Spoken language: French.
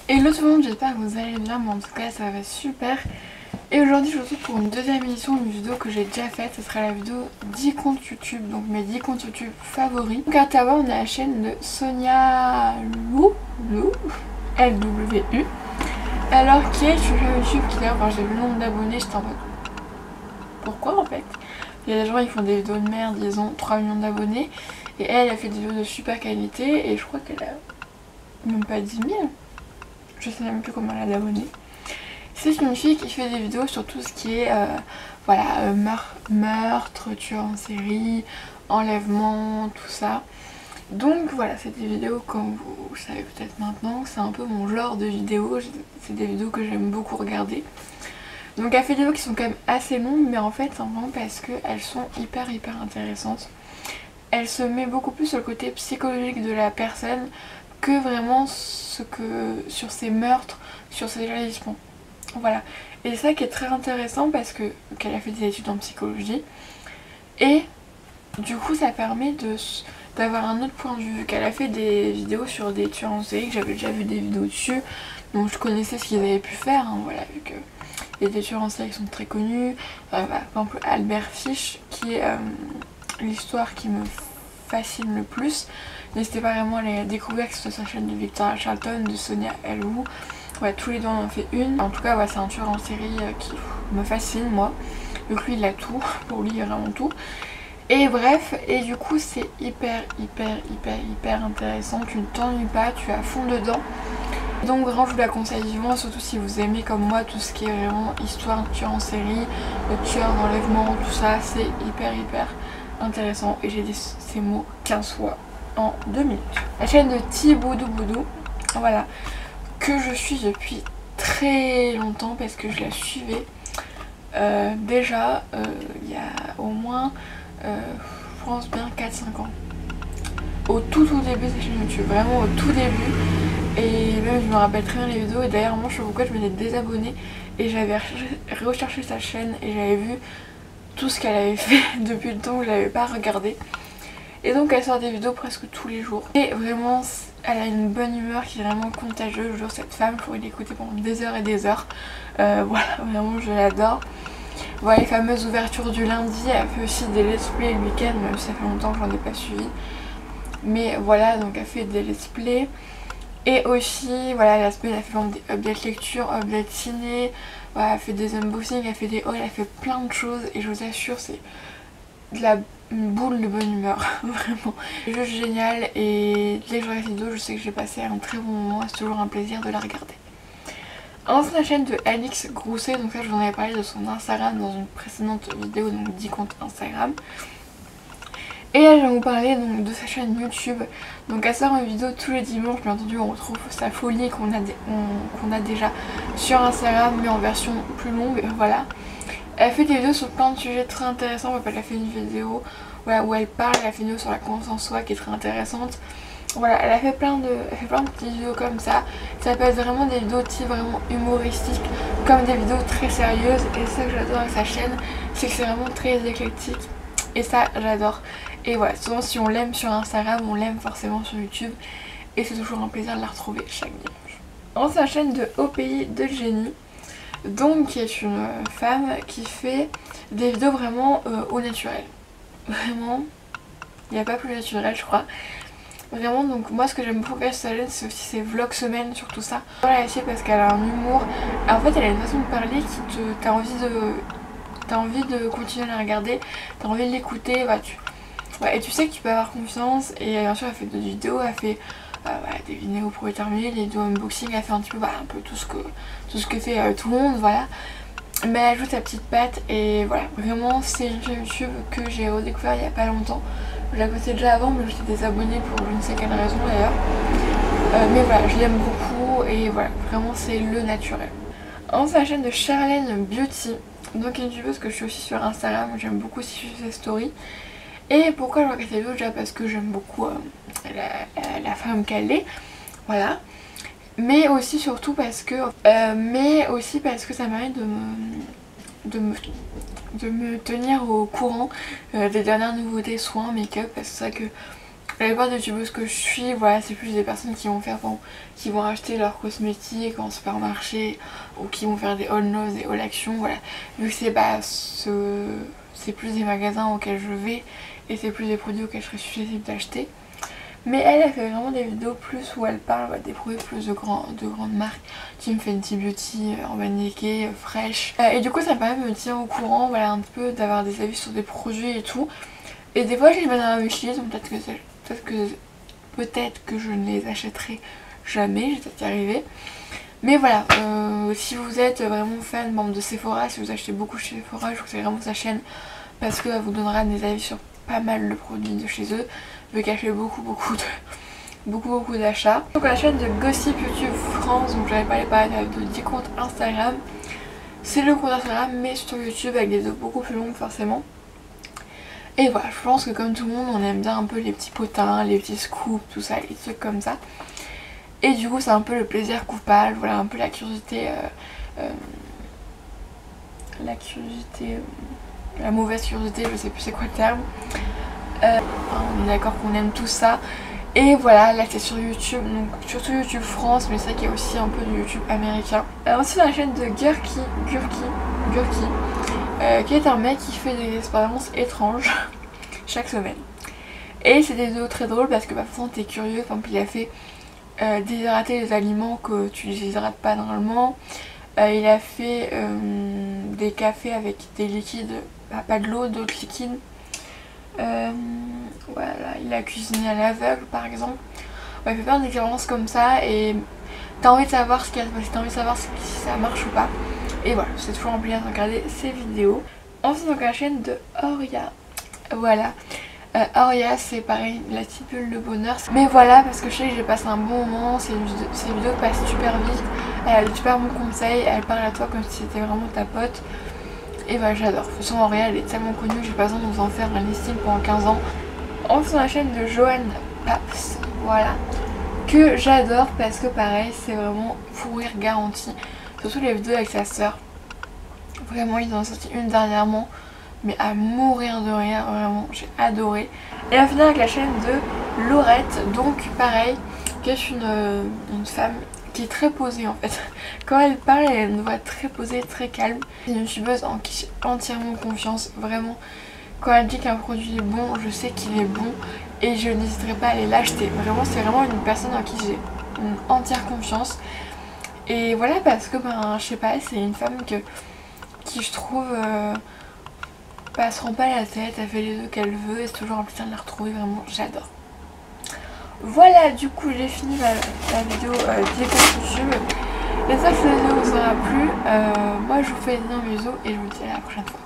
Hello tout le monde, j'espère que vous allez bien, mais en tout cas ça va super. Et aujourd'hui je vous retrouve pour une deuxième émission, une vidéo que j'ai déjà faite. Ce sera la vidéo 10 comptes YouTube, donc mes 10 comptes YouTube favoris. Donc à t'avoir, on a la chaîne de Sonia LWU. Alors qui est une chaîne YouTube qui d'ailleurs quand j'ai vu le nombre d'abonnés j'étais en mode pourquoi en fait. Il y a des gens qui font des vidéos de merde, ils ont 3 millions d'abonnés. Et elle a fait des vidéos de super qualité et je crois qu'elle a même pas 10 000. Je sais même plus combien elle a d'abonnés. C'est une fille qui fait des vidéos sur tout ce qui est voilà, meurtre, tueur en série, enlèvement, tout ça. Donc voilà, c'est des vidéos comme vous savez peut-être maintenant, c'est un peu mon genre de vidéo, c'est des vidéos que j'aime beaucoup regarder. Donc elle fait des vidéos qui sont quand même assez longues, mais en fait simplement parce qu'elles sont hyper intéressantes. Elle se met beaucoup plus sur le côté psychologique de la personne que vraiment sur ses meurtres, sur ses agissements. Voilà. Et c'est ça qui est très intéressant parce qu'elle a fait des études en psychologie. Et du coup ça permet d'avoir un autre point de vue. Qu'elle a fait des vidéos sur des tueurs en série, que j'avais déjà vu des vidéos dessus. Donc je connaissais ce qu'ils avaient pu faire, hein, voilà, vu que il y a des tueurs en série qui sont très connus. Par exemple Albert Fish, qui est l'histoire qui me fascine le plus. N'hésitez pas vraiment à les découvrir, que ce soit sur la chaîne de Victoria Charlton, de Sonia LWU. Ouais, tous les deux on en fait une. En tout cas, ouais, c'est un tueur en série qui me fascine, moi. Donc lui, il a tout. Pour lui, il a vraiment tout. Et bref, et du coup, c'est hyper intéressant. Tu ne t'ennuies pas, tu es à fond dedans. Donc vraiment, je vous la conseille vivement, surtout si vous aimez comme moi tout ce qui est vraiment histoire de tueur en série, de tueur d'enlèvement, tout ça. C'est hyper intéressant. Et j'ai dit ces mots 15 fois en 2 minutes. La chaîne de Thiboudou Boudou, voilà, que je suis depuis très longtemps parce que je la suivais déjà il y a au moins je pense bien 4-5 ans. Au tout début de sa chaîne YouTube, vraiment au tout début. Et même je me rappelle très bien les vidéos. Et d'ailleurs moi je sais pas pourquoi je m'étais désabonnée et j'avais recherché sa chaîne et j'avais vu tout ce qu'elle avait fait depuis le temps que je l'avais pas regardé. Et donc elle sort des vidéos presque tous les jours. Et vraiment elle a une bonne humeur qui est vraiment contagieuse. Je jure, cette femme, je pourrais l'écouter pendant des heures et des heures. Voilà, vraiment je l'adore. Voilà les fameuses ouvertures du lundi. Elle fait aussi des let's play le week-end, même si ça fait longtemps que j'en ai pas suivi. Mais voilà, donc elle fait des let's play. Et aussi, voilà, la semaine elle fait des updates lecture, updates ciné. Voilà, elle fait des unboxings, elle fait des hauls, elle fait plein de choses. Et je vous assure, c'est de une boule de bonne humeur, vraiment. C'est juste génial et dès que je regarde cette vidéo, je sais que j'ai passé un très bon moment, c'est toujours un plaisir de la regarder. Ensuite, la chaîne de Alix Grousset, donc ça je vous en avais parlé de son Instagram dans une précédente vidéo, donc 10 comptes Instagram. Et là je vais vous parler donc de sa chaîne YouTube. Donc elle sort une vidéo tous les dimanches, bien entendu on retrouve sa folie qu'on a déjà sur Instagram mais en version plus longue, voilà. Elle fait des vidéos sur plein de sujets très intéressants. Elle a fait une vidéo voilà, où elle parle, elle a fait une vidéo sur la confiance en soi qui est très intéressante. Voilà, elle a fait plein de petites vidéos comme ça. Ça peut être vraiment des vidéos type vraiment humoristiques, comme des vidéos très sérieuses. Et ça que j'adore avec sa chaîne, c'est que c'est vraiment très éclectique. Et ça j'adore. Et voilà, souvent si on l'aime sur Instagram, on l'aime forcément sur YouTube. Et c'est toujours un plaisir de la retrouver chaque dimanche. Ensuite la chaîne de Au Pays de Génie. Donc qui est une femme qui fait des vidéos vraiment au naturel. Vraiment, il n'y a pas plus naturel je crois. Vraiment, donc moi ce que j'aime beaucoup avec sa chaîne, c'est aussi ses vlogs semaine sur tout ça. Voilà, elle parce qu'elle a un humour. En fait elle a une façon de parler qui t'as envie de continuer à la regarder, t'as envie de l'écouter, bah, ouais, et tu sais que tu peux avoir confiance. Et bien sûr elle fait d'autres vidéos, elle fait voilà, des vidéos pour terminer, des vidéos unboxing, elle fait un petit peu un peu tout ce que fait tout le monde, voilà. Mais elle ajoute sa petite patte et voilà, vraiment c'est une chaîne YouTube que j'ai redécouvert il n'y a pas longtemps. Je la connaissais déjà avant mais j'étais désabonnée pour je ne sais quelle raison d'ailleurs. Mais voilà, je l'aime beaucoup et voilà, vraiment c'est le naturel. Ensuite la chaîne de Charlène Beauty, donc une youtubeuse que je suis aussi sur Instagram, j'aime beaucoup aussi suivre ses stories. Et pourquoi je regarde cette vidéo? Déjà parce que j'aime beaucoup la femme qu'elle est, voilà. Mais aussi surtout parce que ça m'arrête de me tenir au courant des dernières nouveautés soins, make-up, parce que c'est ça que La plupart des youtubeuses que je suis, voilà, c'est plus des personnes qui vont faire, qui vont acheter leurs cosmétiques en supermarché ou qui vont faire des haul no, des haul action, voilà. Vu que c'est c'est plus des magasins auxquels je vais et c'est plus des produits auxquels je serais susceptible d'acheter. Mais elle fait vraiment des vidéos plus où elle parle des produits plus de grandes marques, Team Fenty Beauty, Urban Decay, Fresh. Et du coup ça me permet de me tenir au courant, voilà, un peu d'avoir des avis sur des produits et tout. Et des fois je les mets dans la wishlist, donc peut-être que je ne les achèterai jamais, je vais peut-être y arriver. Mais voilà, si vous êtes vraiment fan membre de Sephora, si vous achetez beaucoup chez Sephora, je vous conseille vraiment sa chaîne parce qu'elle vous donnera des avis sur pas mal de produits de chez eux, vu qu'elle fait beaucoup d'achats. Donc la chaîne de Gossip YouTube France, donc j'avais parlé de 10 comptes Instagram. C'est le compte Instagram mais sur YouTube avec des vidéos beaucoup plus longues forcément. Et voilà, je pense que comme tout le monde, on aime bien un peu les petits potins, les petits scoops, tout ça, les trucs comme ça. Et du coup c'est un peu le plaisir coupable, voilà, un peu la curiosité, la mauvaise curiosité, je sais plus c'est quoi le terme. On est d'accord qu'on aime tout ça. Et voilà, là c'est sur YouTube, donc surtout YouTube France, mais c'est vrai qu'il y a aussi un peu de YouTube américain. Ensuite la chaîne de Gurki, qui est un mec qui fait des expériences étranges chaque semaine. Et c'est des vidéos très drôles parce que parfois t'es curieux, enfin il a fait déshydrater les aliments que tu déshydrates pas normalement. Il a fait des cafés avec des liquides, pas de l'eau, d'autres liquides. Voilà, il a cuisiné à l'aveugle par exemple. Ouais, il fait plein d'expériences comme ça et t'as envie de savoir ce qu'il y a, t'as envie de savoir si ça marche ou pas. Et voilà, c'est toujours un plaisir de regarder ces vidéos. Ensuite donc la chaîne de Oria. Voilà. Oria c'est pareil, la petite bulle de bonheur. Mais voilà, parce que je sais que j'ai passé un bon moment, c'est une vidéo qui passe super vite. Elle a de super bons conseils, elle parle à toi comme si c'était vraiment ta pote. Et bah j'adore. De toute façon Oria elle est tellement connue que j'ai pas besoin de vous en faire un listing pendant 15 ans. Ensuite sur la chaîne de Joanne Paps, voilà, que j'adore parce que pareil c'est vraiment fou rire garanti. Surtout les vidéos avec sa sœur. Vraiment ils en ont sorti une dernièrement, mais à mourir de rire, vraiment j'ai adoré. Et on finit avec la chaîne de Laurette, donc pareil, qui est une femme qui est très posée en fait. Quand elle parle, elle a une voix très posée, très calme. C'est une youtubeuse en qui j'ai entièrement confiance, vraiment. Quand elle dit qu'un produit est bon, je sais qu'il est bon et je n'hésiterai pas à aller l'acheter. Vraiment, c'est vraiment une personne en qui j'ai une entière confiance. Et voilà, parce que ben, je sais pas, c'est une femme qui je trouve elle se rend pas la tête, elle fait les œufs qu'elle veut et c'est toujours un plaisir de la retrouver, vraiment j'adore. Voilà, du coup j'ai fini la vidéo des comptes YouTube. J'espère que cette vidéo vous aura plu. Moi je vous fais des énormes bisous et je vous dis à la prochaine fois.